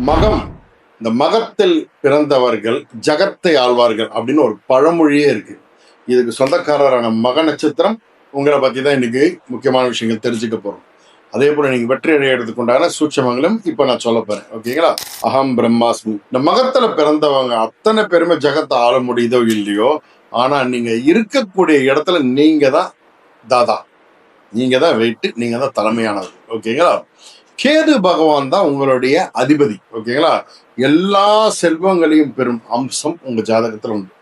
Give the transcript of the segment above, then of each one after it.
மகம், இந்த மகத்தில் பிறந்தவர்கள் ஜகத்தை ஆழ்வார்கள் அப்படின்னு ஒரு பழமொழியே இருக்கு. இதுக்கு சொந்தக்காரரான மக நட்சத்திரம் உங்களை பத்தி தான் இன்னைக்கு முக்கியமான விஷயங்கள் தெரிஞ்சுக்க போறோம். அதே போல நீங்க வெற்றி அடையிறதுக்கு உண்டான சூட்சமங்களும் இப்ப நான் சொல்ல போறேன். ஓகேங்களா? அகம் பிரம்மாஸ்மி. இந்த மகத்துல பிறந்தவங்க அத்தனை பேருமே ஜகத்தை ஆள முடியுதோ இல்லையோ, ஆனா நீங்க இருக்கக்கூடிய இடத்துல நீங்க தான் தாதா, நீங்க தான் வெயிட்டு, நீங்க தான் தலைமையானவர். ஓகேங்களா? கேது பகவான் தான் உங்களுடைய அதிபதி. ஓகேங்களா? எல்லா செல்வங்களையும் பெறும் அம்சம் உங்க ஜாதகத்துல உண்டு.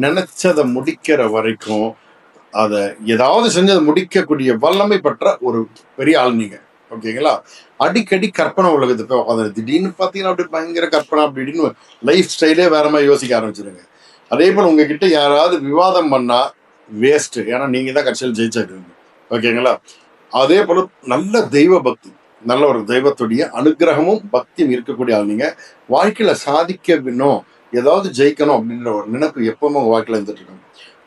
நினைச்சதை முடிக்கிற வரைக்கும் அதை ஏதாவது செஞ்சு அதை முடிக்கக்கூடிய வல்லமை பெற்ற ஒரு பெரிய ஆள் நீங்க. ஓகேங்களா? அடிக்கடி கற்பனை உலகத்தை போய் உட்காந்து திடீர்னு பார்த்தீங்கன்னா அப்படி பயங்கர கற்பனை அப்படி இப்படின்னு லைஃப் ஸ்டைலே வேற மாதிரி யோசிக்க ஆரம்பிச்சிருங்க. அதே போல் உங்ககிட்ட யாராவது விவாதம் பண்ணா வேஸ்ட், ஏன்னா நீங்க தான் கட்சியில் ஜெயிச்சிருக்கீங்க. ஓகேங்களா? அதே போல நல்ல தெய்வ பக்தி, நல்ல ஒரு தெய்வத்துடைய அனுகிரகமும் பக்தியும் இருக்கக்கூடிய ஆள் நீங்க. வாழ்க்கையில சாதிக்கணும், ஏதாவது ஜெயிக்கணும் அப்படின்ற ஒரு நினைப்பு எப்பவுமே உங்க வாழ்க்கையில இருந்துட்டு இருக்காங்க.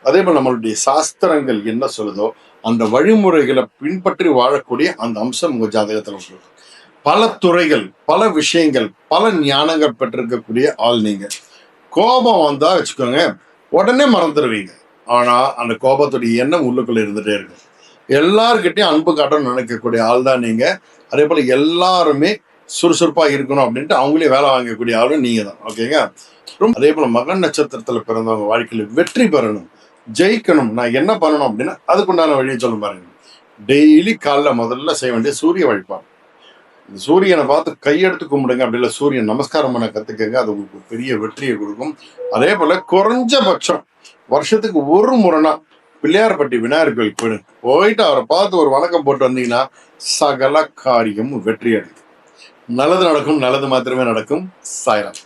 அதே போல் நம்மளுடைய சாஸ்திரங்கள் என்ன சொல்லுதோ அந்த வழிமுறைகளை பின்பற்றி வாழக்கூடிய அந்த அம்சம் உங்க ஜாதகத்தில் உண்டு. பல துறைகள், பல விஷயங்கள், பல ஞானங்கள் பெற்றிருக்கக்கூடிய ஆள் நீங்க. கோபம் வந்தா வச்சுக்கோங்க, உடனே மறந்துடுவீங்க. ஆனா அந்த கோபத்துடைய எண்ணம் உள்ளுக்குள்ள இருந்துட்டே இருக்கு. எல்லார்கிட்டையும் அன்பு காட்டணும்னு நினைக்கக்கூடிய ஆள் தான் நீங்க. அதே போல எல்லாருமே சுறுசுறுப்பா இருக்கணும் அப்படின்ட்டு அவங்களே வேலை வாங்கக்கூடிய ஆளும் நீங்க தான். ஓகேங்க? அதே போல மகன் நட்சத்திரத்துல பிறந்தவங்க வாழ்க்கையில வெற்றி பெறணும், ஜெயிக்கணும், நான் என்ன பண்ணணும் அப்படின்னா அதுக்குண்டான வழியை சொல்லும் பாருங்க. டெய்லி காலைல முதல்ல செய்ய வேண்டிய சூரிய வழிபாடு. இந்த சூரியனை பார்த்து கையெடுத்து கும்பிடுங்க, அப்படி இல்லை சூரியன் நமஸ்காரம் பண்ண கத்துக்கங்க. அது உங்களுக்கு பெரிய வெற்றியை கொடுக்கும். அதே போல குறைஞ்சபட்சம் வருஷத்துக்கு ஒரு முறைனா பிள்ளையார்பட்டி விநாயகர் கோயில் போயிட்டு அவரை பார்த்து ஒரு வணக்கம் போட்டு வந்தீங்கன்னா சகல காரியம் வெற்றி அடைக்கும். நல்லது நடக்கும், நல்லது மாத்திரமே நடக்கும். சாய்ராம்.